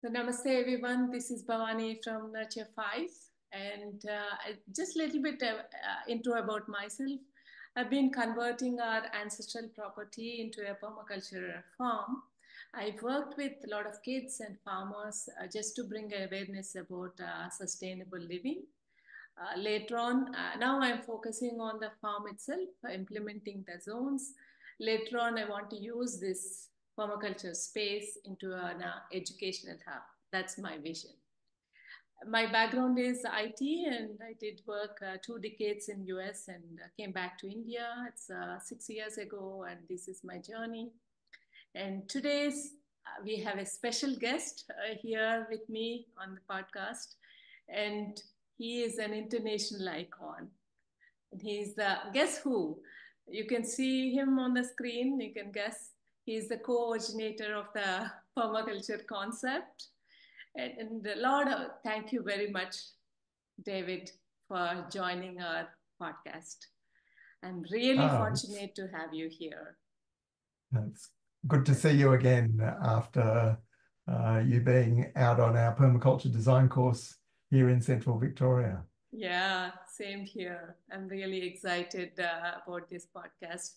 So namaste everyone, this is Bhavani from nurture5 and just a little bit intro about myself. I've been converting our ancestral property into a permaculture farm. I've worked with a lot of kids and farmers just to bring awareness about sustainable living. Later on, now I'm focusing on the farm itself, implementing the zones. Later on, I want to use this permaculture space into an educational hub. That's my vision. My background is IT, and I did work 2 decades in US and came back to India. It's 6 years ago, and this is my journey. And today's we have a special guest here with me on the podcast, and he is an international icon. And he's the guess who? You can see him on the screen. You can guess he's the co-originator of the permaculture concept. And Lord, thank you very much, David, for joining our podcast. I'm really It's fortunate to have you here. good to see you again after you being out on our permaculture design course here in Central Victoria. Yeah, same here. I'm really excited about this podcast.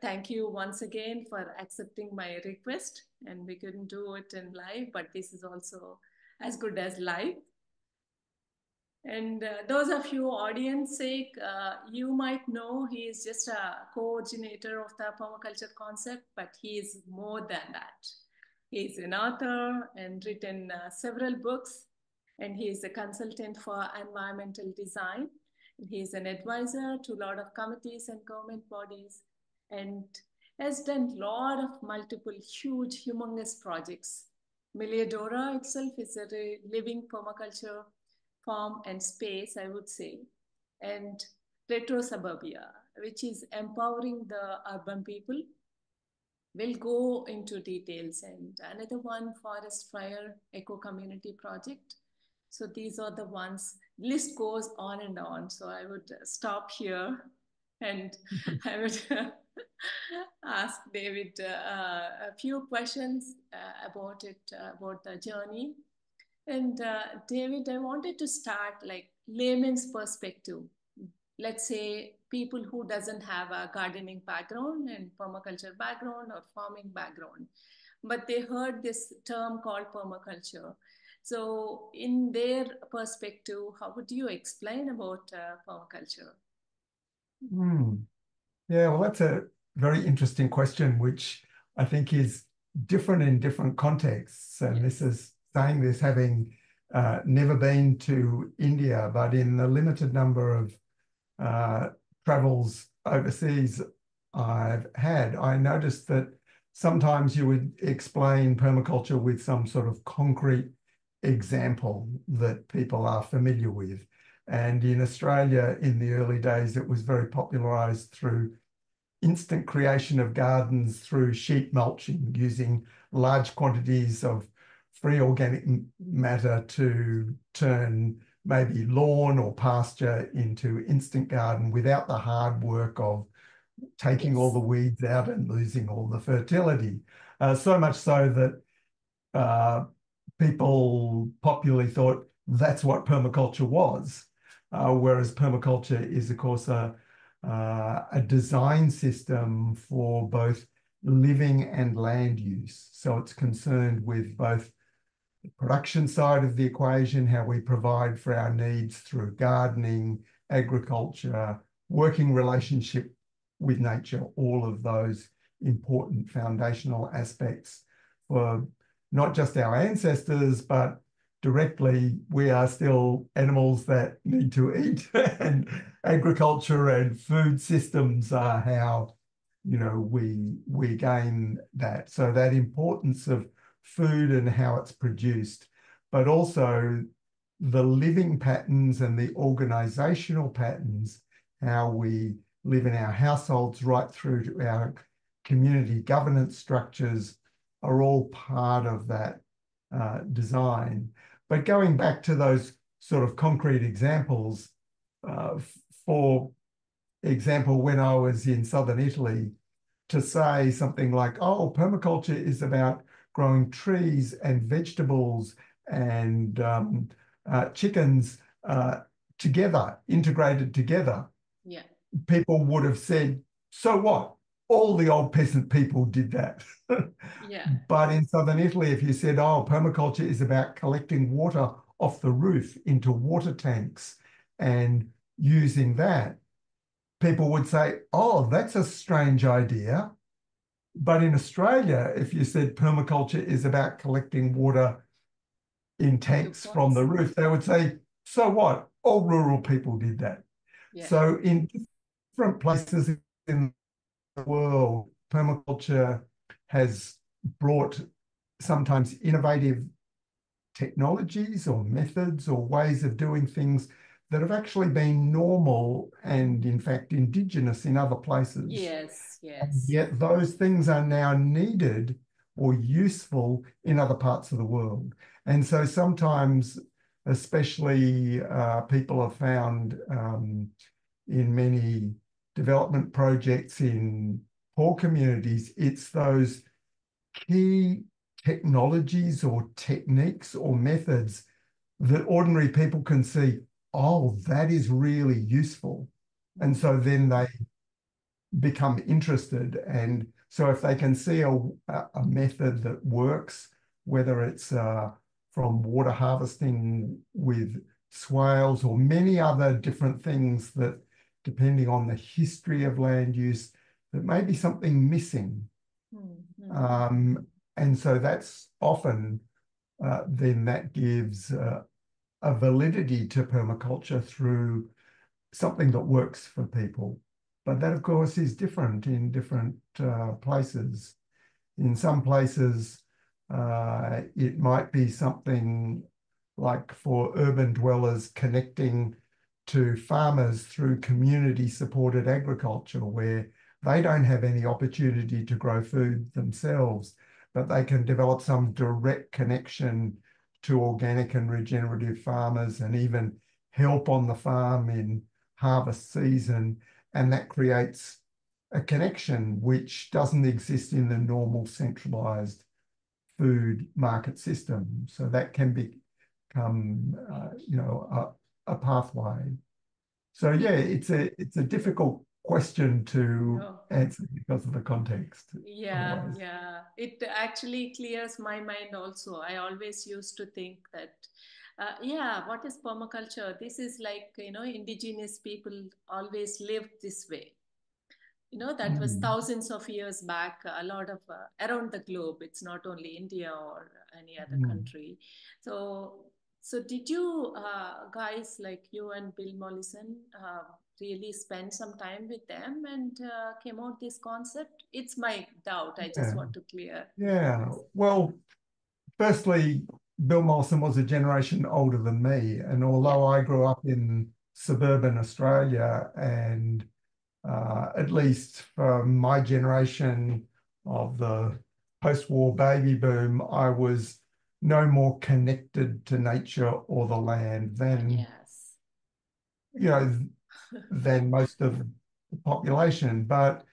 Thank you once again for accepting my request. And we couldn't do it in live, but this is also as good as live. And those of you audience sake, you might know he is just a coordinator of the permaculture concept, but he is more than that. He is an author and written several books, and he is a consultant for environmental design. He is an advisor to a lot of committees and government bodies, and has done a lot of multiple huge, humongous projects. Miliadora itself is a living permaculture farm and space, I would say, and retro suburbia, which is empowering the urban people. We'll go into details. And another one, Forest Fire Eco Community Project. So these are the ones, list goes on and on. So I would stop here and I would ask David a few questions about it, about the journey. And David, I wanted to start like layman's perspective. Let's say people who doesn't have a gardening background and permaculture background or farming background, but they heard this term called permaculture. So in their perspective, how would you explain about permaculture? Hmm. Yeah, well, that's a very interesting question, which I think is different in different contexts. And this Yes. is saying this having never been to India, but in the limited number of uh, travels overseas I've had, I noticed that sometimes you would explain permaculture with some sort of concrete example that people are familiar with. And in Australia, in the early days, it was very popularized through instant creation of gardens through sheet mulching, using large quantities of free organic matter to turn maybe lawn or pasture into instant garden without the hard work of taking all the Yes. weeds out and losing all the fertility. So much so that people popularly thought that's what permaculture was, whereas permaculture is, of course, a design system for both living and land use. So it's concerned with both the production side of the equation, how we provide for our needs through gardening, agriculture, working relationship with nature, all of those important foundational aspects for not just our ancestors, but directly we are still animals that need to eat, and agriculture and food systems are how we gain that. So that importance of food and how it's produced, but also the living patterns and the organizational patterns, how we live in our households right through to our community governance structures are all part of that design. But going back to those sort of concrete examples, for example, when I was in southern Italy, to say something like, oh, permaculture is about growing trees and vegetables and chickens together, integrated together, yeah, people would have said, so what? All the old peasant people did that. yeah, But in southern Italy, if you said, oh, permaculture is about collecting water off the roof into water tanks and using that, people would say, oh, that's a strange idea. But in Australia, if you said permaculture is about collecting water in tanks from the roof, they would say, so what? All rural people did that. yeah. So in different places in the world, permaculture has brought sometimes innovative technologies or methods or ways of doing things that have actually been normal and in fact indigenous in other places. Yes, And yes. yet those things are now needed or useful in other parts of the world. And so sometimes, especially people have found in many development projects in poor communities, it's those key technologies or techniques or methods that ordinary people can see, oh, that is really useful. And so then they become interested. And so if they can see a method that works, whether it's from water harvesting with swales or many other different things that, depending on the history of land use, that may be something missing. And so that's often then that gives a validity to permaculture through something that works for people. But that, of course, is different in different places. In some places, it might be something like for urban dwellers connecting to farmers through community-supported agriculture, where they don't have any opportunity to grow food themselves, but they can develop some direct connection to organic and regenerative farmers and even help on the farm in harvest season. And that creates a connection which doesn't exist in the normal centralized food market system. So that can become, a pathway. So yeah, it's a difficult question to answer because of the context. Yeah, Otherwise. yeah. It actually clears my mind also. I always used to think that, yeah, what is permaculture? This is like, indigenous people always lived this way. That was thousands of years back, a lot of around the globe. It's not only India or any other country. So did you guys, like you and Bill Mollison, really spend some time with them and came out this concept? It's my doubt. I just want to clear. Yeah. Well, firstly, Bill Mollison was a generation older than me. And although I grew up in suburban Australia, and at least for my generation of the post-war baby boom, I was no more connected to nature or the land than, than most of the population. But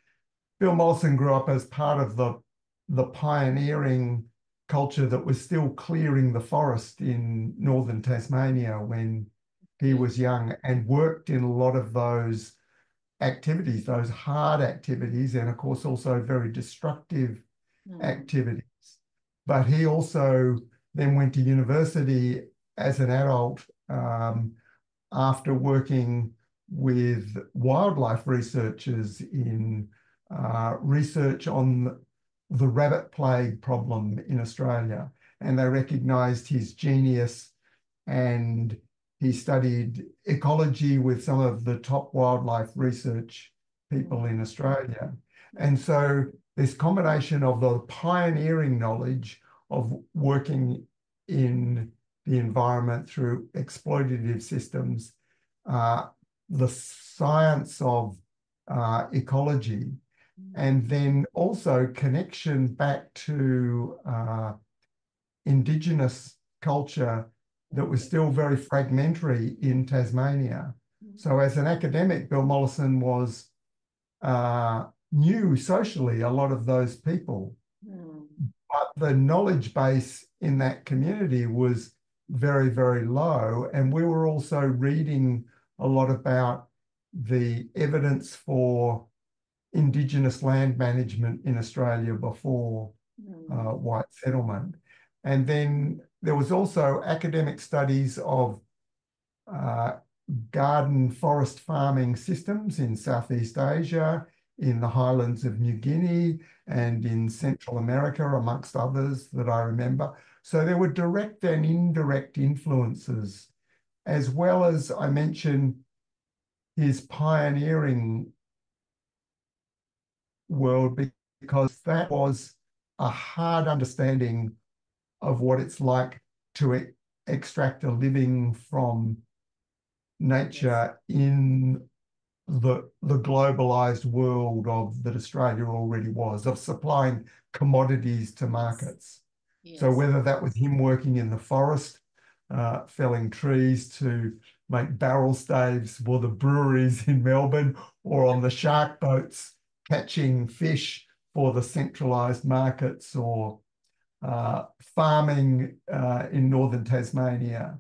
Bill Mollison grew up as part of the pioneering culture that was still clearing the forest in northern Tasmania when he was young, and worked in a lot of those activities, those hard activities, and of course also very destructive activities. But he also then went to university as an adult after working with wildlife researchers in research on the rabbit plague problem in Australia. And they recognized his genius, and he studied ecology with some of the top wildlife research people in Australia. And so this combination of the pioneering knowledge of working in the environment through exploitative systems, the science of ecology, and then also connection back to Indigenous culture that was still very fragmentary in Tasmania. So as an academic, Bill Mollison knew socially a lot of those people. But the knowledge base in that community was very, very low. And we were also reading a lot about the evidence for Indigenous land management in Australia before white settlement. And then there was also academic studies of garden forest farming systems in Southeast Asia, in the highlands of New Guinea, and in Central America, amongst others that I remember. So there were direct and indirect influences, as well as I mentioned his pioneering world, because that was a hard understanding of what it's like to extract a living from nature in the globalized world of that Australia already was, of supplying commodities to markets. Yes. So whether that was him working in the forest, felling trees to make barrel staves for the breweries in Melbourne, or on the shark boats catching fish for the centralized markets, or farming in northern Tasmania.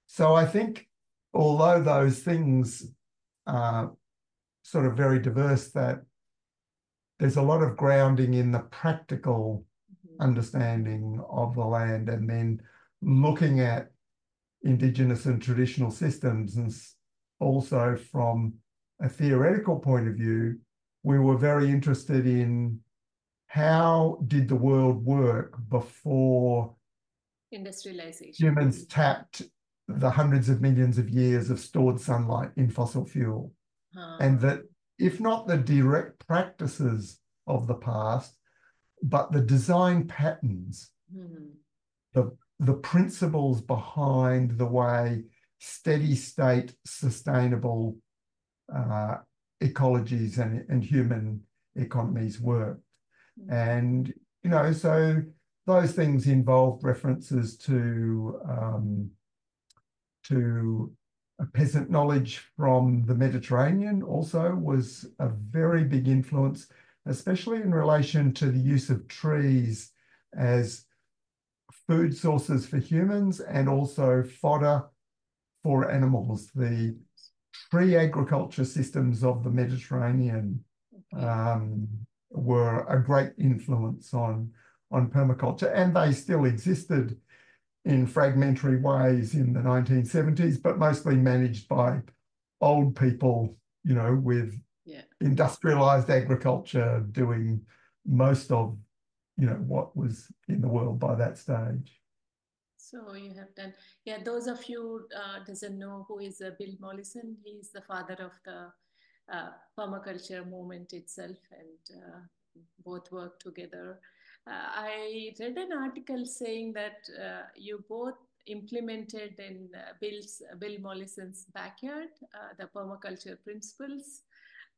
So I think although those things are sort of very diverse, that there's a lot of grounding in the practical understanding of the land, and then looking at Indigenous and traditional systems. And also from a theoretical point of view, we were very interested in how did the world work before industrialization. Humans tapped the hundreds of millions of years of stored sunlight in fossil fuel. And that if not the direct practices of the past, but the design patterns, the principles behind the way steady state, sustainable ecologies and human economies work. And, you know, so those things involved references to a peasant knowledge from the Mediterranean also was a very big influence, especially in relation to the use of trees as food sources for humans and also fodder for animals. The tree agriculture systems of the Mediterranean were a great influence on permaculture, and they still existed in fragmentary ways in the 1970s, but mostly managed by old people, you know, with industrialized agriculture doing most of, you know, what was in the world by that stage. So you have done, those of you doesn't know who is Bill Mollison. He is the father of the permaculture movement itself, and both work together. I read an article saying that you both implemented in Bill Mollison's backyard the permaculture principles.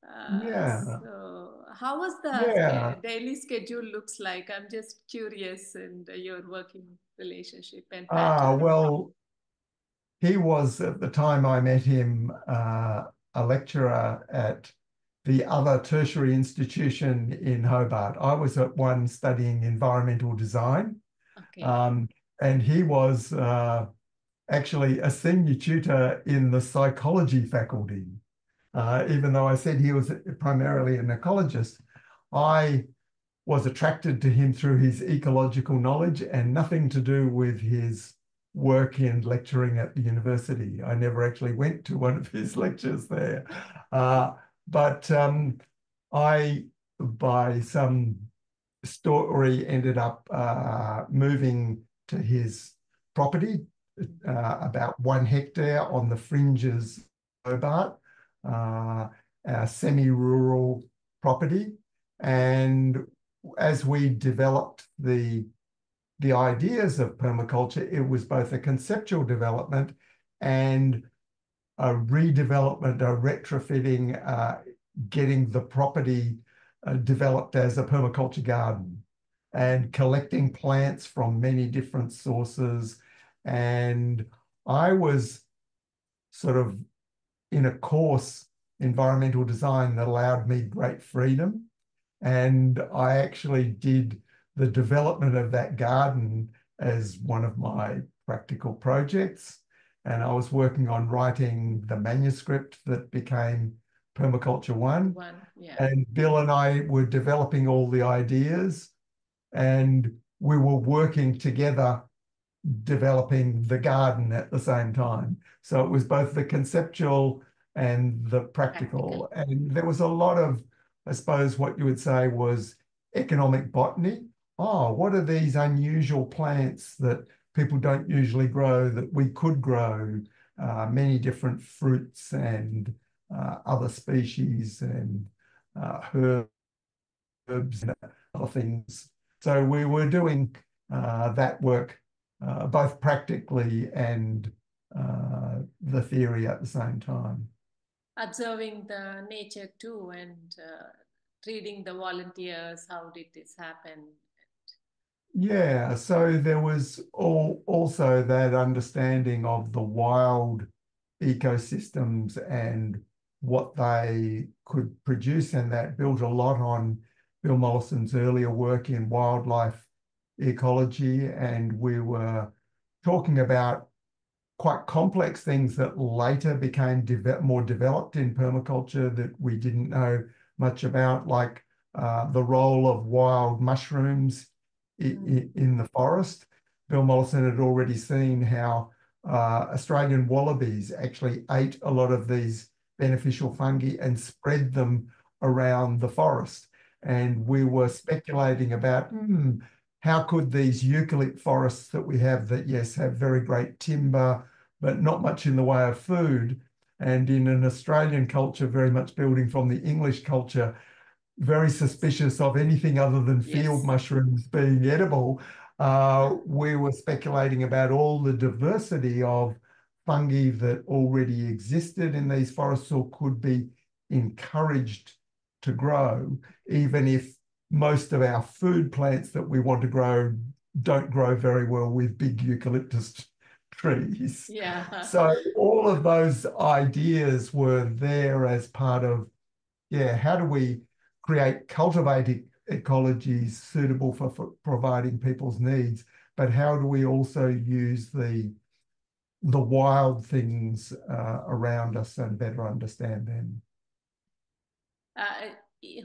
So how was the daily schedule looks like? I'm just curious, and your working relationship and pattern. Well, he was, at the time I met him, a lecturer at the other tertiary institution in Hobart. I was at one studying environmental design. And he was actually a senior tutor in the psychology faculty. Even though I said he was primarily an ecologist, I was attracted to him through his ecological knowledge and nothing to do with his work in lecturing at the university. I never actually went to one of his lectures there. But I, by some story, ended up moving to his property, about 1 hectare on the fringes of Hobart, our semi-rural property. And as we developed the ideas of permaculture, it was both a conceptual development and a redevelopment, a retrofitting, getting the property developed as a permaculture garden and collecting plants from many different sources. And I was sort of in a course, environmental design, that allowed me great freedom. And I actually did the development of that garden as one of my practical projects. And I was working on writing the manuscript that became Permaculture One. Yeah. And Bill and I were developing all the ideas, and we were working together developing the garden at the same time. So it was both the conceptual and the practical. And there was a lot of, I suppose, what you would say was economic botany. Oh, what are these unusual plants that people don't usually grow that we could grow? Many different fruits and other species and herbs and other things. So we were doing that work both practically and the theory at the same time. Observing the nature too, and reading the volunteers, how did this happen? Yeah, so there was also that understanding of the wild ecosystems and what they could produce, and that built a lot on Bill Mollison's earlier work in wildlife ecology. And we were talking about quite complex things that later became more developed in permaculture that we didn't know much about, like the role of wild mushrooms in the forest. Bill Mollison had already seen how Australian wallabies actually ate a lot of these beneficial fungi and spread them around the forest. And we were speculating about, how could these eucalypt forests that we have that, yes, have very great timber, but not much in the way of food, and in an Australian culture very much building from the English culture, very suspicious of anything other than field mushrooms being edible, we were speculating about all the diversity of fungi that already existed in these forests or could be encouraged to grow, even if most of our food plants that we want to grow don't grow very well with big eucalyptus trees. Yeah. So all of those ideas were there as part of, how do we create cultivated ecologies suitable for providing people's needs, but how do we also use the wild things around us and better understand them?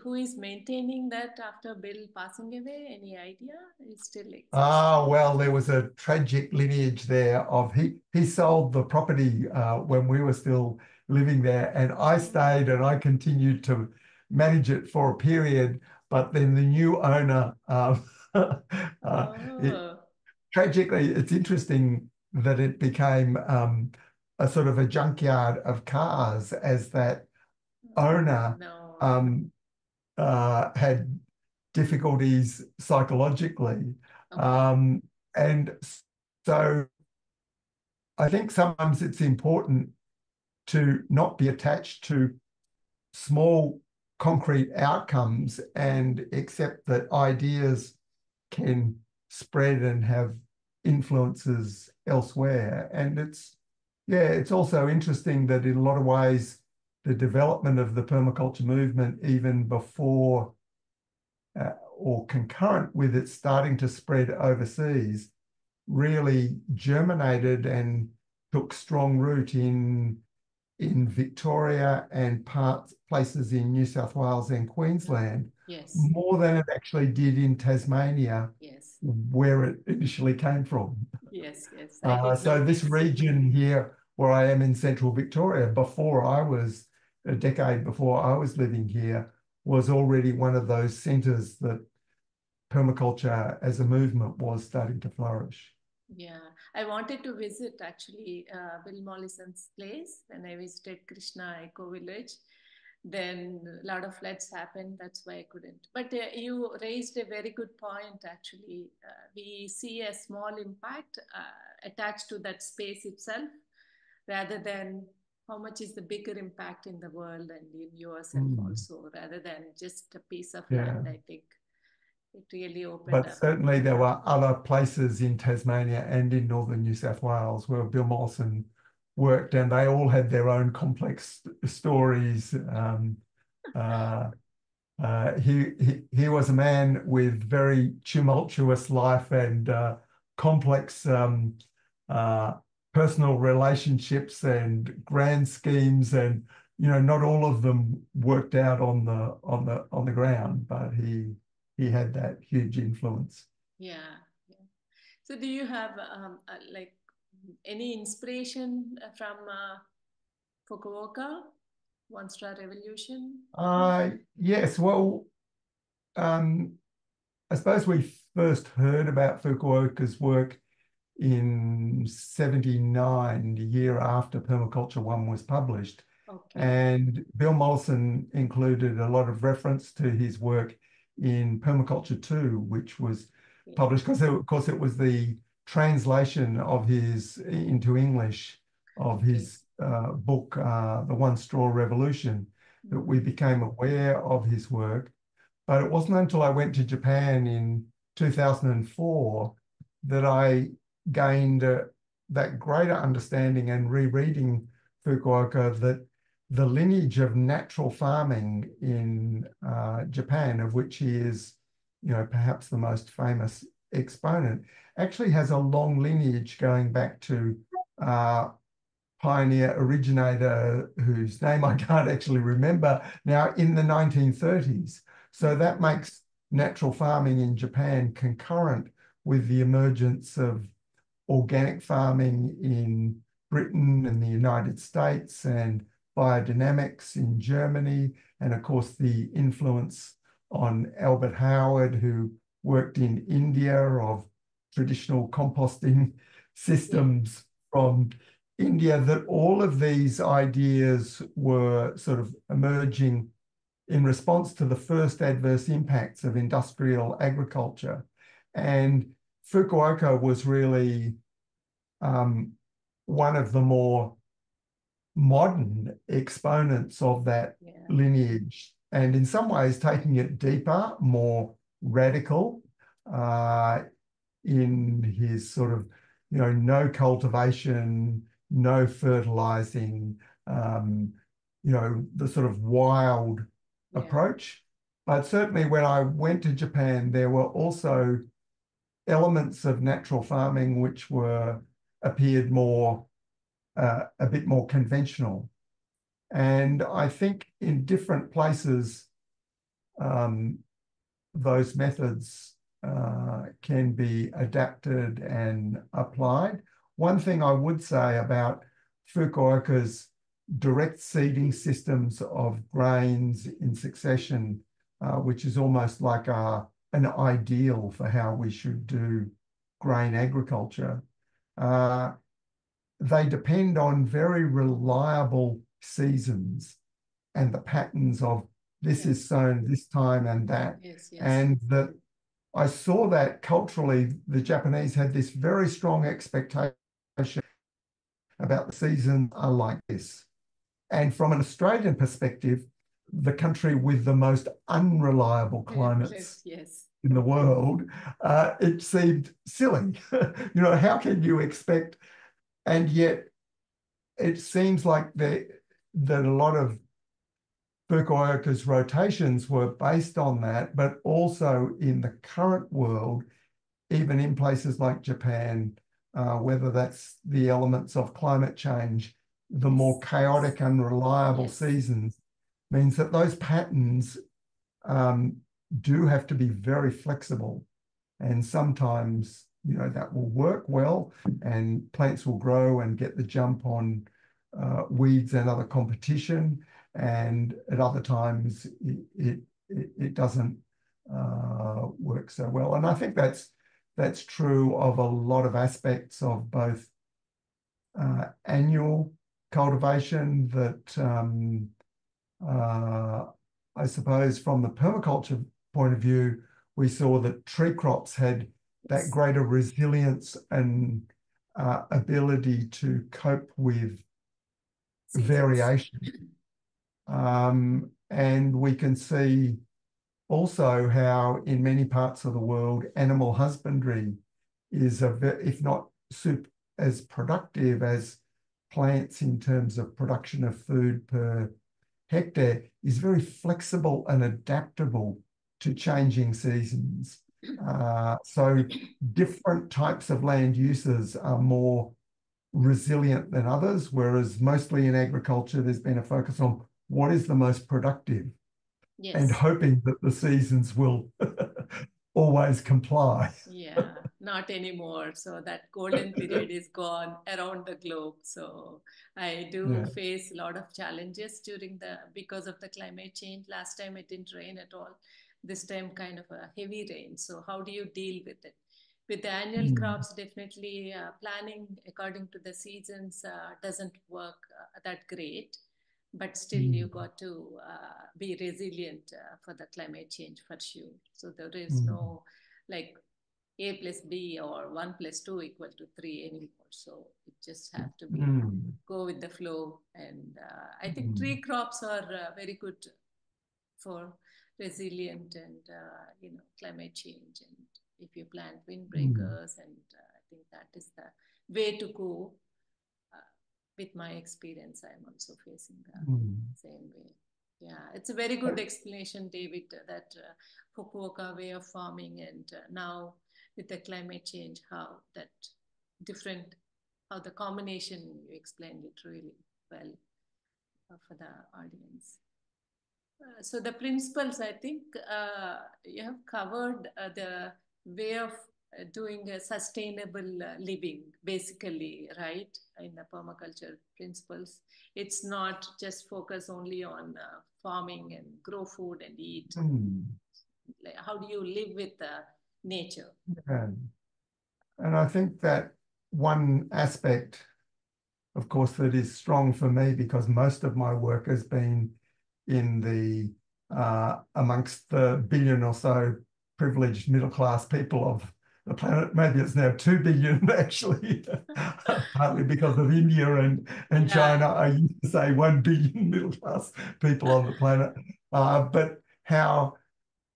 Who is maintaining that after Bill passing away? Any idea? It still exists? Well, there was a tragic lineage there of he sold the property when we were still living there, and I stayed and I continued to manage it for a period, but then the new owner, tragically, it's interesting that it became a sort of a junkyard of cars, as that owner had difficulties psychologically. And so I think sometimes it's important to not be attached to small concrete outcomes and accept that ideas can spread and have influences elsewhere. And it's also interesting that in a lot of ways, the development of the permaculture movement, even before or concurrent with it starting to spread overseas, really germinated and took strong root in Victoria and places in New South Wales and Queensland, more than it actually did in Tasmania, where it initially came from. So this region here, where I am in central Victoria, a decade before I was living here, was already one of those centres that permaculture as a movement was starting to flourish. Yeah, I wanted to visit actually Bill Mollison's place when I visited Krishna Eco Village. Then a lot of floods happened. That's why I couldn't. But you raised a very good point, actually. We see a small impact attached to that space itself, rather than how much is the bigger impact in the world and in yourself also, rather than just a piece of land, I think. It really opened up. But certainly there were other places in Tasmania and in northern New South Wales where Bill Mollison worked, and they all had their own complex stories. He was a man with very tumultuous life and complex personal relationships and grand schemes, and not all of them worked out on the ground, but he had that huge influence. Yeah, yeah. So do you have like any inspiration from Fukuoka, One Star Revolution? Yes, well, I suppose we first heard about Fukuoka's work in 79, the year after Permaculture 1 was published. Okay. And Bill Mollison included a lot of reference to his work in Permaculture 2, which was published because, of course, it was the translation of his into English of his book, The One Straw Revolution, that we became aware of his work. But it wasn't until I went to Japan in 2004 that I gained that greater understanding and rereading Fukuoka that the lineage of natural farming in Japan, of which he is, perhaps the most famous exponent, actually has a long lineage going back to pioneer originator, whose name I can't actually remember now, in the 1930s. So that makes natural farming in Japan concurrent with the emergence of organic farming in Britain and the United States, and biodynamics in Germany, and of course the influence on Albert Howard, who worked in India, of traditional composting systems from India, that all of these ideas were sort of emerging in response to the first adverse impacts of industrial agriculture. And Fukuoka was really one of the more modern exponents of that lineage, and in some ways taking it deeper, more radical in his sort of, no cultivation, no fertilizing, the sort of wild approach. But certainly when I went to Japan, there were also elements of natural farming which appeared more, a bit more conventional. And I think in different places, those methods can be adapted and applied. One thing I would say about Fukuoka's direct seeding systems of grains in succession, which is almost like an ideal for how we should do grain agriculture, they depend on very reliable seasons and the patterns of this is sown this time and that. And that I saw that culturally, the Japanese had this very strong expectation about the seasons are like this. And from an Australian perspective, the country with the most unreliable climates in the world, it seemed silly. How can you expect? And yet it seems like that a lot of Fukuoka's rotations were based on that, but also in the current world, even in places like Japan, whether that's the elements of climate change, the more chaotic, unreliable seasons means that those patterns do have to be very flexible. And sometimes, that will work well and plants will grow and get the jump on weeds and other competition. And at other times, it doesn't work so well. And I think that's true of a lot of aspects of both annual cultivation that I suppose from the permaculture point of view, we saw that tree crops had that greater resilience and ability to cope with variation. And we can see also how in many parts of the world, animal husbandry is, if not as productive as plants in terms of production of food per hectare is very flexible and adaptable to changing seasons. So different types of land uses are more resilient than others, whereas mostly in agriculture, there's been a focus on what is the most productive and hoping that the seasons will always comply. Yeah, not anymore. So that golden period is gone around the globe. So I do face a lot of challenges because of the climate change. Last time it didn't rain at all. This time kind of a heavy rain. So how do you deal with it? With the annual crops, definitely planning according to the seasons doesn't work that great. But still, you got to be resilient for the climate change for sure. So there is no like A plus B or 1 plus 2 equal to 3 anymore. So it just have to be go with the flow. And I think tree crops are very good for resilient and climate change. And if you plant windbreakers, and I think that is the way to go. With my experience, I'm also facing the same way. Yeah, it's a very good explanation, David, that Fukuoka way of farming, and now with the climate change, how the combination, you explained it really well for the audience. So the principles, I think you have covered the way of doing a sustainable living, basically, right? In the permaculture principles, it's not just focus only on farming and grow food and eat. Like, how do you live with nature? And I think that one aspect, of course, that is strong for me, because most of my work has been in the amongst the billion or so privileged middle-class people of the planet. Maybe it's now 2 billion, actually, partly because of India and China. I used to say 1 billion middle-class people on the planet. But how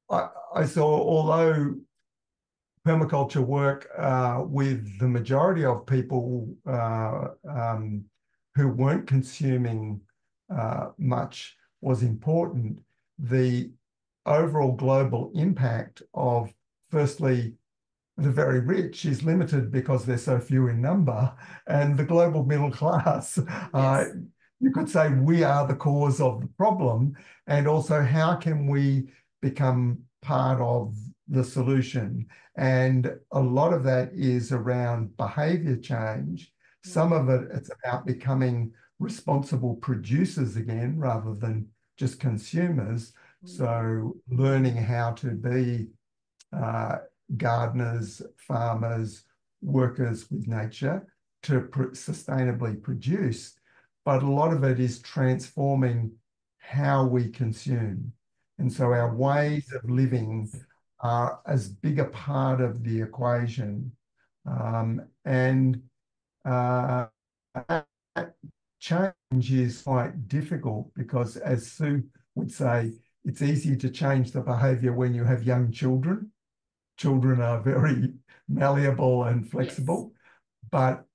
I saw, although permaculture work with the majority of people who weren't consuming much was important, the overall global impact of, firstly, the very rich is limited because they're so few in number, and the global middle class, you could say we are the cause of the problem, and also how can we become part of the solution? And a lot of that is around behavior change. Some of it's about becoming responsible producers again, rather than just consumers. So learning how to be gardeners, farmers, workers with nature to sustainably produce. But a lot of it is transforming how we consume. And so our ways of living are as big a part of the equation. And change is quite difficult because, as Sue would say, it's easy to change the behavior when you have young children. Children are very malleable and flexible, but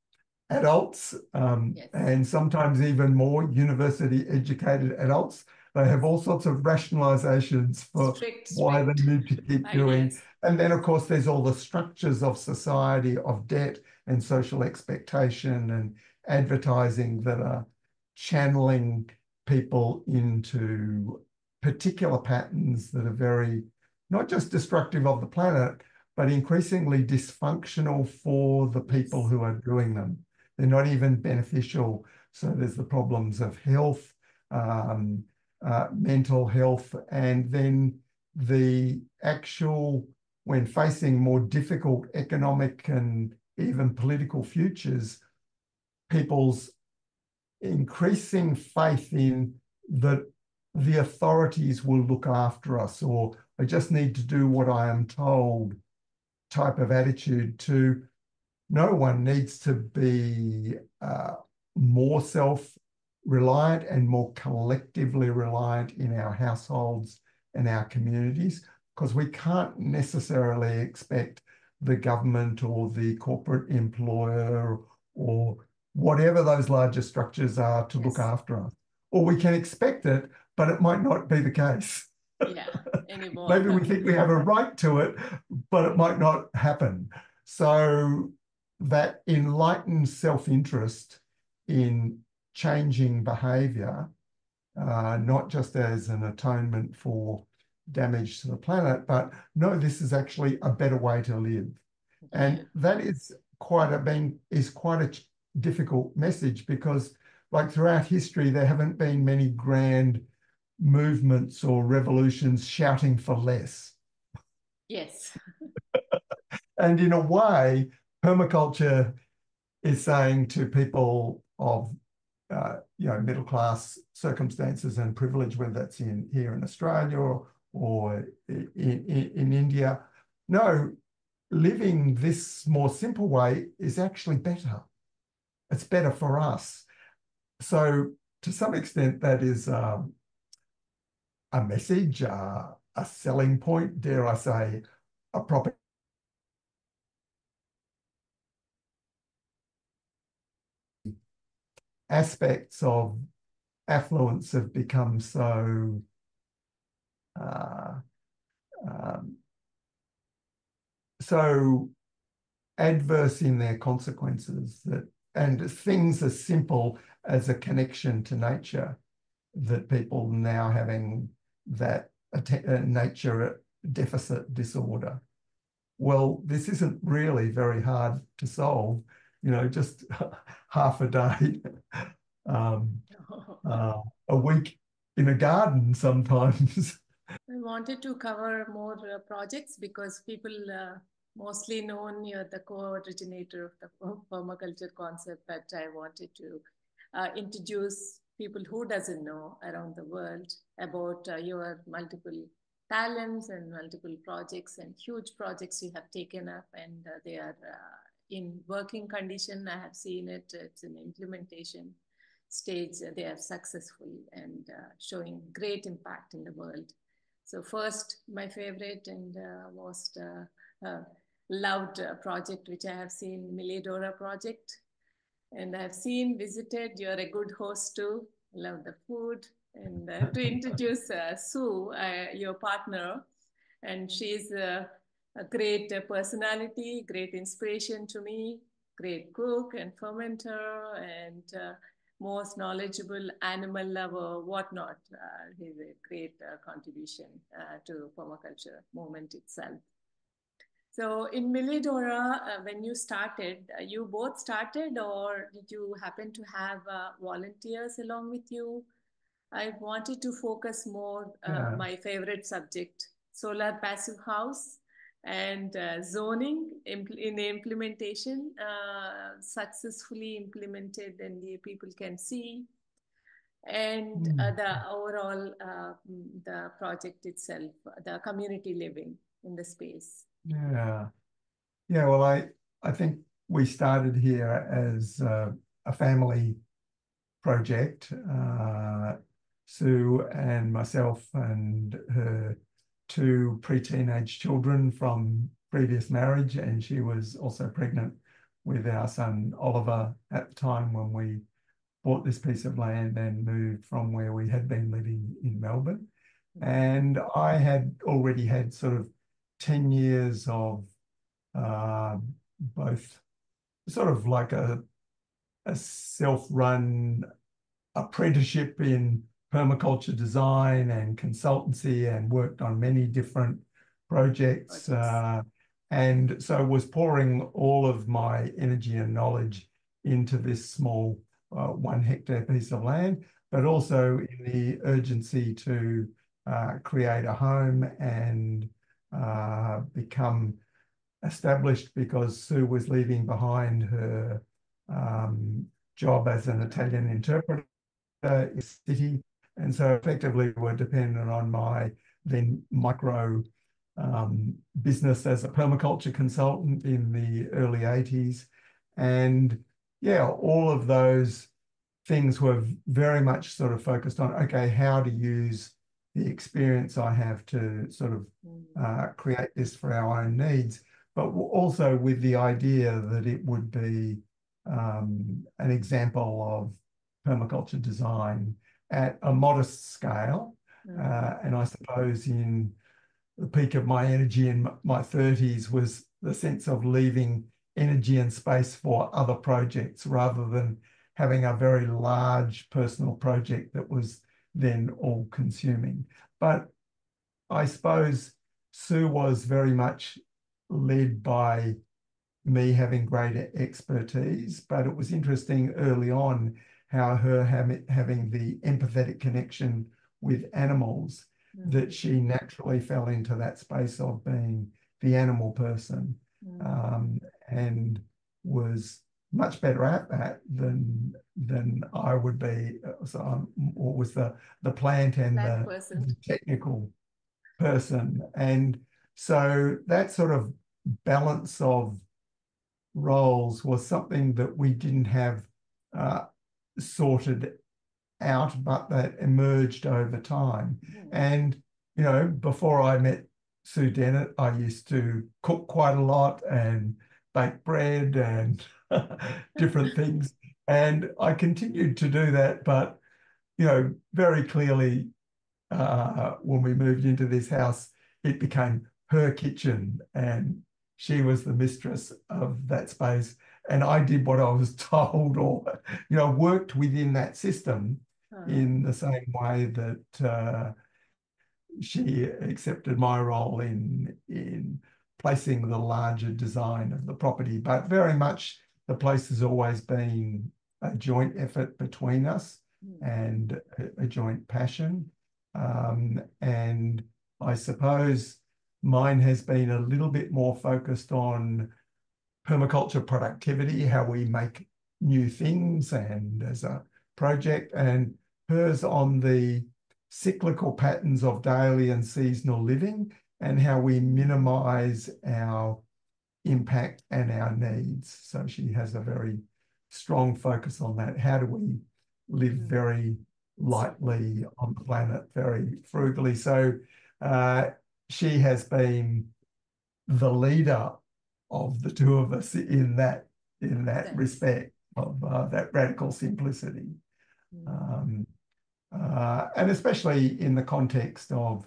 adults, and sometimes even more university educated adults, they have all sorts of rationalizations for why they need to keep doing. And then, of course, there's all the structures of society, of debt and social expectation and advertising that are channeling people into particular patterns that are very, not just destructive of the planet, but increasingly dysfunctional for the people who are doing them. They're not even beneficial. So there's the problems of health, mental health, and then the actual, when facing more difficult economic and even political futures, people's increasing faith in that the authorities will look after us, or I just need to do what I am told type of attitude, to no one needs to be more self-reliant and more collectively reliant in our households and our communities, because we can't necessarily expect the government or the corporate employer or whatever those larger structures are to look after us. Or we can expect it, but it might not be the case. Yeah, anymore. Maybe we think we have a right to it, but it might not happen. So that enlightened self-interest in changing behavior, not just as an atonement for damage to the planet, but no, this is actually a better way to live. And that is quite a difficult message, because like throughout history, there haven't been many grand movements or revolutions shouting for less. Yes. And in a way, permaculture is saying to people of middle class circumstances and privilege, whether that's here in Australia or in India, no, living this more simple way is actually better. It's better for us. So to some extent, that is a message, a selling point, dare I say, a proper aspects of affluence have become so uh, um, so adverse in their consequences, that and things as simple as a connection to nature, that people now having that nature deficit disorder. Well, this isn't really very hard to solve, just half a day, a week in a garden sometimes. I wanted to cover more projects because people mostly known you're the co-originator of the permaculture concept, but I wanted to introduce people who doesn't know around the world about your multiple talents and multiple projects and huge projects you have taken up, and they are in working condition. I have seen it. It's an implementation stage. They are successful and showing great impact in the world. So first, my favorite and most loved project, which I have seen, Milidora project. And I've seen, visited, you're a good host too, love the food. And to introduce Sue, your partner, and she's a great personality, great inspiration to me, great cook and fermenter, and most knowledgeable animal lover, whatnot. He's a great contribution to permaculture movement itself. So in Milidora, when you started, you both started, or did you happen to have volunteers along with you? I wanted to focus more my favorite subject, solar passive house and zoning in the implementation, successfully implemented, and the people can see, and the overall the project itself, the community living in the space. Yeah. Yeah, well, I think we started here as a family project. Sue and myself and her two pre-teenage children from previous marriage, and she was also pregnant with our son Oliver at the time when we bought this piece of land and moved from where we had been living in Melbourne. And I had already had sort of 10 years of both sort of like a self-run apprenticeship in permaculture design and consultancy, and worked on many different projects. And so was pouring all of my energy and knowledge into this small 1 hectare piece of land, but also in the urgency to create a home and become established, because Sue was leaving behind her job as an Italian interpreter in the city. And so effectively we're dependent on my then micro business as a permaculture consultant in the early 80s. And yeah, all of those things were very much sort of focused on, okay, how to use the experience I have to sort of create this for our own needs, but also with the idea that it would be an example of permaculture design at a modest scale. And I suppose in the peak of my energy in my 30s was the sense of leaving energy and space for other projects rather than having a very large personal project that was then all consuming. But I suppose Sue was very much led by me having greater expertise, but it was interesting early on how her having the empathetic connection with animals, that she naturally fell into that space of being the animal person, and was much better at that than I would be. So what was the plant and the technical person. And so that sort of balance of roles was something that we didn't have sorted out, but that emerged over time. And, you know, before I met Sue Dennett, I used to cook quite a lot and bake bread and different things. And I continued to do that, but, you know, very clearly when we moved into this house, it became her kitchen and she was the mistress of that space. And I did what I was told, or, you know, worked within that system in the same way that she accepted my role in placing the larger design of the property. But very much the place has always been a joint effort between us and a joint passion. And I suppose mine has been a little bit more focused on permaculture productivity, how we make new things and as a project, and hers on the cyclical patterns of daily and seasonal living and how we minimize our impact and our needs. So she has a very strong focus on that. How do we live very lightly on the planet, very frugally? So she has been the leader of the two of us in that respect of that radical simplicity. And especially in the context of,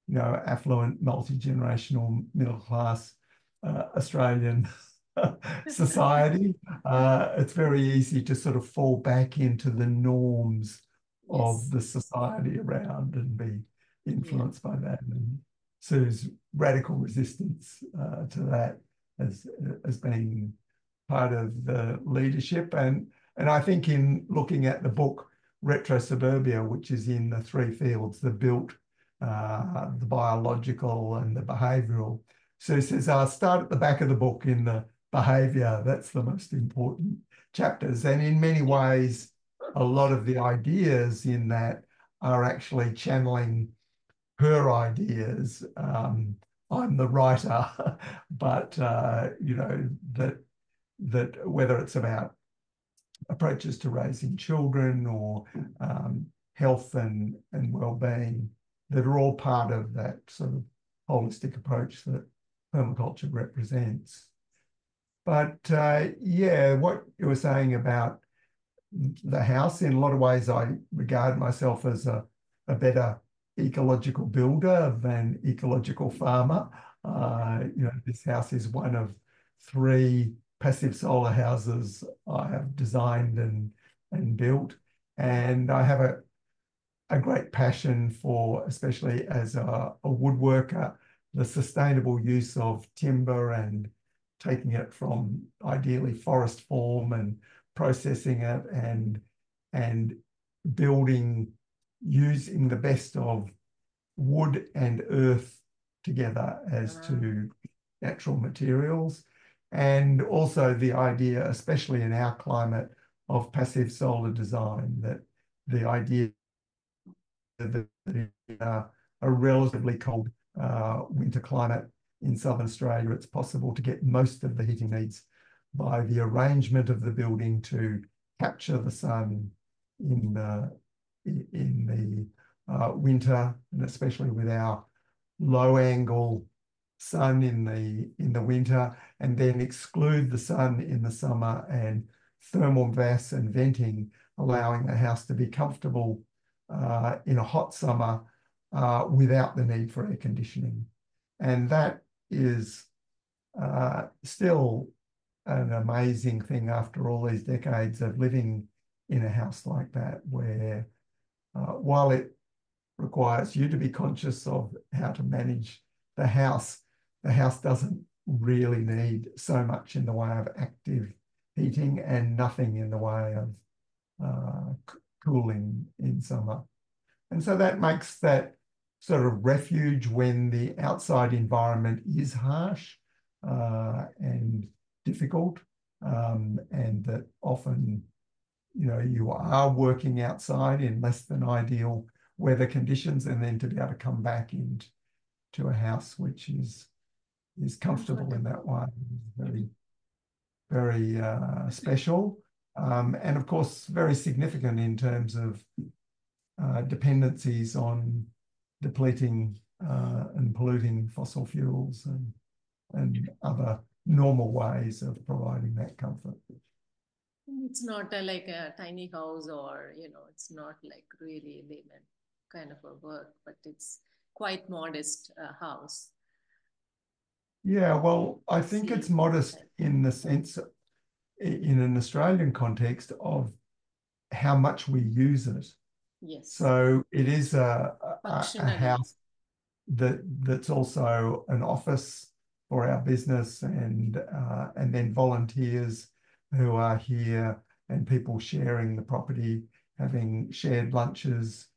you know, affluent, multi-generational, middle-class Australian society, it's very easy to sort of fall back into the norms of the society around and be influenced by that. And Sue's radical resistance to that has been part of the leadership. And I think in looking at the book Retro Suburbia, which is in the three fields, the built, the biological and the behavioural. So he says, I'll start at the back of the book in the behaviour. That's the most important chapters. And in many ways, a lot of the ideas in that are actually channeling her ideas. I'm the writer, but, you know, that whether it's about approaches to raising children or health and well-being, that are all part of that sort of holistic approach that permaculture represents. But yeah, what you were saying about the house, in a lot of ways, I regard myself as a better ecological builder than ecological farmer. You know, this house is one of 3 passive solar houses I have designed and built. And I have a great passion for, especially as a woodworker, the sustainable use of timber and taking it from ideally forest form and processing it and building using the best of wood and earth together as to natural materials. And also the idea, especially in our climate, of passive solar design, that the idea that in a relatively cold winter climate in southern Australia, it's possible to get most of the heating needs by the arrangement of the building to capture the sun in the winter, and especially with our low angle sun in the winter, and then exclude the sun in the summer, and thermal mass and venting, allowing the house to be comfortable in a hot summer without the need for air conditioning. And that is still an amazing thing after all these decades of living in a house like that, where while it requires you to be conscious of how to manage the house doesn't really need so much in the way of active heating and nothing in the way of cooling in summer. And so that makes that sort of refuge when the outside environment is harsh and difficult, and that often, you know, you are working outside in less than ideal weather conditions, and then to be able to come back into a house which is comfortable in that way is very special, and of course very significant in terms of dependencies on depleting and polluting fossil fuels and other normal ways of providing that comfort. It's not like a tiny house, or, you know, it's not like really layman kind of a work, but it's quite modest house. Yeah, well, I think it's modest in the sense, in an Australian context, of how much we use it. Yes. So it is a house that's also an office for our business, and then volunteers who are here and people sharing the property, having shared lunches